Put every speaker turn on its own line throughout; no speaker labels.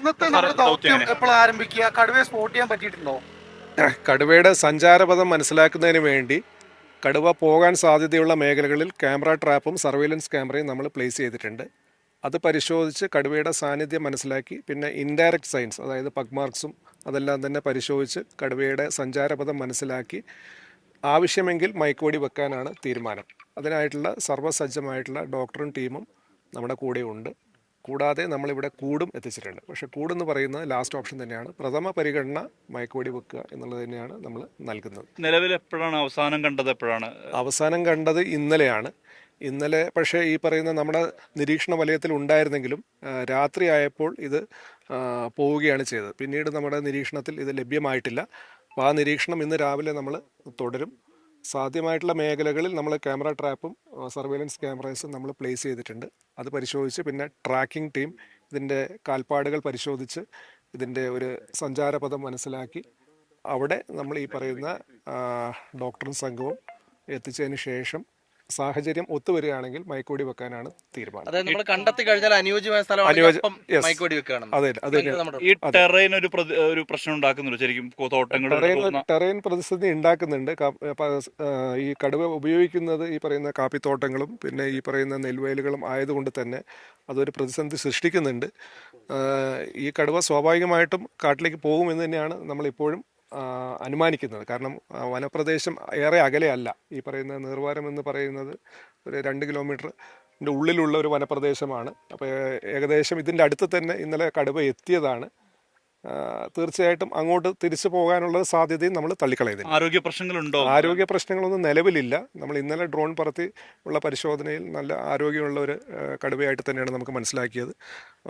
ഇന്നത്തെ നമ്മുടെ ദൗത്യം എപ്പോൾ ആരംഭിക്കുക? കടുവയെ സ്പോട്ട് ചെയ്യാൻ പറ്റിയിട്ടുണ്ടോ?
കടുവയുടെ സഞ്ചാരപഥം മനസ്സിലാക്കുന്നതിന് വേണ്ടി കടുവ പോകാൻ സാധ്യതയുള്ള മേഖലകളിൽ ക്യാമറ ട്രാപ്പും സർവൈലൻസ് ക്യാമറയും നമ്മൾ പ്ലേസ് ചെയ്തിട്ടുണ്ട്. അത് പരിശോധിച്ച് കടുവയുടെ സാന്നിധ്യം മനസ്സിലാക്കി പിന്നെ ഇൻഡയറക്റ്റ് സൈൻസ്, അതായത് പഗ് മാർക്സും അതെല്ലാം തന്നെ പരിശോധിച്ച് കടുവയുടെ സഞ്ചാരപഥം മനസ്സിലാക്കി ആവശ്യമെങ്കിൽ മയക്കുവെടി വെക്കാനാണ് തീരുമാനം. അതിനായിട്ടുള്ള സർവ്വസജ്ജമായിട്ടുള്ള ഡോക്ടറും ടീമും നമ്മുടെ കൂടെയുണ്ട്. കൂടാതെ നമ്മളിവിടെ കൂടും എത്തിച്ചിട്ടുണ്ട്. പക്ഷേ കൂടെന്ന് പറയുന്നത് ലാസ്റ്റ് ഓപ്ഷൻ തന്നെയാണ്. പ്രഥമ പരിഗണന മയക്കുവെടി വെക്കുക എന്നുള്ളത് തന്നെയാണ് നമ്മൾ നൽകുന്നത്.
നിലവിൽ എപ്പോഴാണ് അവസാനം കണ്ടത്?
അവസാനം കണ്ടത് ഇന്നലെയാണ്. ഇന്നലെ പക്ഷേ ഈ പറയുന്ന നമ്മുടെ നിരീക്ഷണ വലയത്തിൽ ഉണ്ടായിരുന്നെങ്കിലും രാത്രി ആയപ്പോൾ ഇത് പോവുകയാണ് ചെയ്തത്. പിന്നീട് നമ്മുടെ നിരീക്ഷണത്തിൽ ഇത് ലഭ്യമായിട്ടില്ല. അപ്പോൾ ആ നിരീക്ഷണം ഇന്ന് രാവിലെ നമ്മൾ തുടരും. സാധ്യമായിട്ടുള്ള മേഖലകളിൽ നമ്മൾ ക്യാമറ ട്രാപ്പും സർവൈലൻസ് ക്യാമറേസും നമ്മൾ പ്ലേസ് ചെയ്തിട്ടുണ്ട്. അത് പരിശോധിച്ച് പിന്നെ ട്രാക്കിംഗ് ടീം ഇതിൻ്റെ കാൽപ്പാടുകൾ പരിശോധിച്ച് ഇതിൻ്റെ ഒരു സഞ്ചാരപഥം മനസ്സിലാക്കി അവിടെ നമ്മൾ ഈ പറയുന്ന ഡോക്ടറും സംഘവും എത്തിച്ചതിന് ശേഷം സാഹചര്യം ഒത്തുവരികയാണെങ്കിൽ മയക്കുവെടി വെക്കാനാണ് തീരുമാനം.
അതായത് നമ്മൾ കണ്ടെത്തി കഴിഞ്ഞാൽ അനുയോജ്യമായ
ഈ ടെറൈൻ ഒരു പ്രശ്നം ഉണ്ടാക്കുന്നുണ്ട് ശരിക്കും
ടെറൈൻ പ്രതിസന്ധി ഉണ്ടാക്കുന്നുണ്ട്. ഈ കടുവ ഉപയോഗിക്കുന്നത് ഈ പറയുന്ന കാപ്പിത്തോട്ടങ്ങളും പിന്നെ ഈ പറയുന്ന നെൽവയലുകളും ആയതുകൊണ്ട് തന്നെ അതൊരു പ്രതിസന്ധി സൃഷ്ടിക്കുന്നുണ്ട്. ഈ കടുവ സ്വാഭാവികമായിട്ടും കാട്ടിലേക്ക് പോകുമെന്ന് തന്നെയാണ് നമ്മളിപ്പോഴും അനുമാനിക്കുന്നത്. കാരണം വനപ്രദേശം ഏറെ അകലെയല്ല. ഈ പറയുന്ന നീർവാരം എന്ന് പറയുന്നത് ഒരു 2 കിലോമീറ്ററിൻ്റെ ഉള്ളിലുള്ള ഒരു വനപ്രദേശമാണ്. അപ്പോൾ ഏകദേശം ഇതിൻ്റെ അടുത്ത് തന്നെ ഇന്നലെ കടുവ എത്തിയതാണ്. തീർച്ചയായിട്ടും അങ്ങോട്ട് തിരിച്ചു പോകാനുള്ള സാധ്യതയും നമ്മൾ തള്ളിക്കളയുന്നില്ല. ആരോഗ്യ പ്രശ്നങ്ങളൊന്നും നിലവിലില്ല. നമ്മൾ ഇന്നലെ ഡ്രോൺ പറത്തി ഉള്ള പരിശോധനയിൽ നല്ല ആരോഗ്യമുള്ള ഒരു കടുവയായിട്ട് തന്നെയാണ് നമുക്ക് മനസ്സിലാക്കിയത്.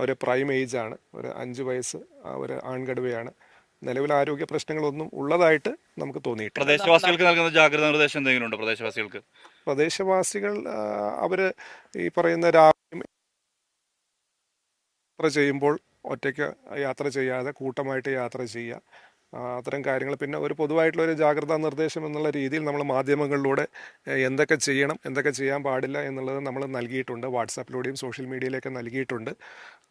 ഒരു പ്രൈം ഏജാണ്, ഒരു 5 വയസ്സ് ഒരു ആൺകടുവയാണ്. നിലവിൽ ആരോഗ്യ പ്രശ്നങ്ങളൊന്നും ഉള്ളതായിട്ട് നമുക്ക് തോന്നിയിട്ടുണ്ട്.
പ്രദേശവാസികൾക്ക് നൽകുന്ന ജാഗ്രതാ നിർദ്ദേശം എന്തെങ്കിലും ഉണ്ടോ?
പ്രദേശവാസികൾ അവർ ഈ പറയുന്ന രാവിലെ യാത്ര ചെയ്യുമ്പോൾ ഒറ്റയ്ക്ക് യാത്ര ചെയ്യാതെ കൂട്ടമായിട്ട് യാത്ര ചെയ്യുക, അത്തരം കാര്യങ്ങൾ. പിന്നെ ഒരു പൊതുവായിട്ടുള്ളൊരു ജാഗ്രതാ നിർദ്ദേശം എന്നുള്ള രീതിയിൽ നമ്മൾ മാധ്യമങ്ങളിലൂടെ എന്തൊക്കെ ചെയ്യണം എന്തൊക്കെ ചെയ്യാൻ പാടില്ല എന്നുള്ളത് നമ്മൾ നൽകിയിട്ടുണ്ട്. വാട്സാപ്പിലൂടെയും സോഷ്യൽ മീഡിയയിലൊക്കെ നൽകിയിട്ടുണ്ട്.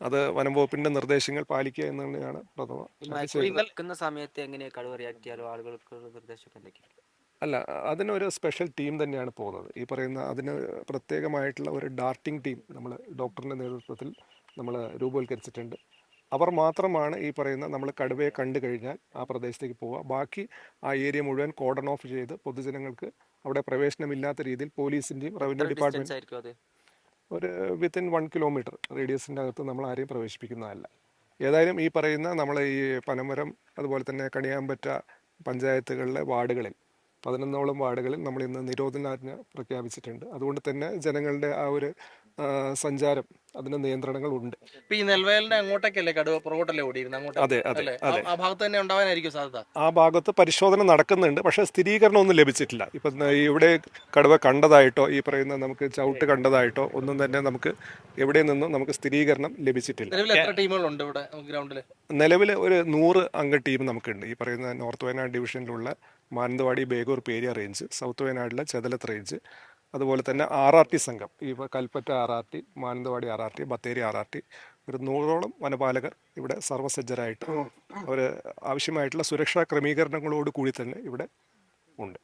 അത് വനം വകുപ്പിൻ്റെ നിർദ്ദേശങ്ങൾ പാലിക്കുക എന്ന് തന്നെയാണ്
പ്രഥമ സമയത്ത്
അല്ല, അതിനൊരു സ്പെഷ്യൽ ടീം തന്നെയാണ് പോകുന്നത്. ഈ പറയുന്ന അതിന് പ്രത്യേകമായിട്ടുള്ള ഒരു ഡാർട്ടിംഗ് ടീം നമ്മൾ ഡോക്ടറിൻ്റെ നേതൃത്വത്തിൽ നമ്മൾ രൂപവൽക്കരിച്ചിട്ടുണ്ട്. അവർ മാത്രമാണ് ഈ പറയുന്ന നമ്മൾ കടുവയെ കണ്ടു കഴിഞ്ഞാൽ ആ പ്രദേശത്തേക്ക് പോവുക. ബാക്കി ആ ഏരിയ മുഴുവൻ കോർഡൺ ഓഫ് ചെയ്ത് പൊതുജനങ്ങൾക്ക് അവിടെ പ്രവേശനമില്ലാത്ത രീതിയിൽ പോലീസിൻ്റെയും റവന്യൂ ഡിപ്പാർട്ട്മെൻറ്റ് ഒരു വിത്തിൻ 1 കിലോമീറ്റർ റേഡിയസിൻ്റെ അകത്ത് നമ്മൾ ആരെയും പ്രവേശിപ്പിക്കുന്നതല്ല. ഏതായാലും ഈ പറയുന്ന നമ്മൾ ഈ പനമരം അതുപോലെ തന്നെ കണിയാമ്പറ്റ പഞ്ചായത്തുകളിലെ വാർഡുകളിൽ 11ഓളം വാർഡുകളിൽ നമ്മൾ ഇന്ന് നിരോധനാജ്ഞ പ്രഖ്യാപിച്ചിട്ടുണ്ട്. അതുകൊണ്ട് തന്നെ ജനങ്ങളുടെ ആ ഒരു സഞ്ചാരം അതിന് നിയന്ത്രണങ്ങളുണ്ട്.
ഈ നെൽവയലിന്റെ അങ്ങോട്ടേക്കല്ലേ കടുവ പുറകോട്ടല്ലേ ഓടിയിരുന്നത്?
അതെ അതെ അതെ,
ആ ഭാഗത്ത് തന്നെ ഉണ്ടാവാനായിരിക്കും സാധ്യത.
ആ ഭാഗത്ത് പരിശോധന നടക്കുന്നുണ്ട്. പക്ഷേ സ്ഥിരീകരണം ഒന്നും ലഭിച്ചിട്ടില്ല. ഇപ്പം ഇവിടെ കടുവ കണ്ടതായിട്ടോ ഈ പറയുന്ന നമുക്ക് ചവിട്ട് കണ്ടതായിട്ടോ ഒന്നും തന്നെ നമുക്ക് എവിടെ നിന്നും നമുക്ക് സ്ഥിരീകരണം ലഭിച്ചിട്ടില്ല.
എത്ര ടീമുകളുണ്ട് ഇവിടെ ഗ്രൗണ്ടിൽ?
നിലവിൽ ഒരു 100 അംഗ ടീം നമുക്കുണ്ട്. ഈ പറയുന്ന നോർത്ത് വയനാട് ഡിവിഷനിലുള്ള മാനന്തവാടി ബേഗൂർ പേരിയ റേഞ്ച്, സൗത്ത് വയനാട്ടിലെ ചെതലത്ത് റേഞ്ച്, അതുപോലെ തന്നെ RRT സംഘം, ഈ Kalpetta RRT, Mananthavady RRT, Bathery RRT, ഒരു 100ഓളം വനപാലകർ ഇവിടെ സർവ്വസജ്ജരായിട്ട് അവർ ആവശ്യമായിട്ടുള്ള സുരക്ഷാ ക്രമീകരണങ്ങളോട് കൂടി തന്നെ ഇവിടെ ഉണ്ട്.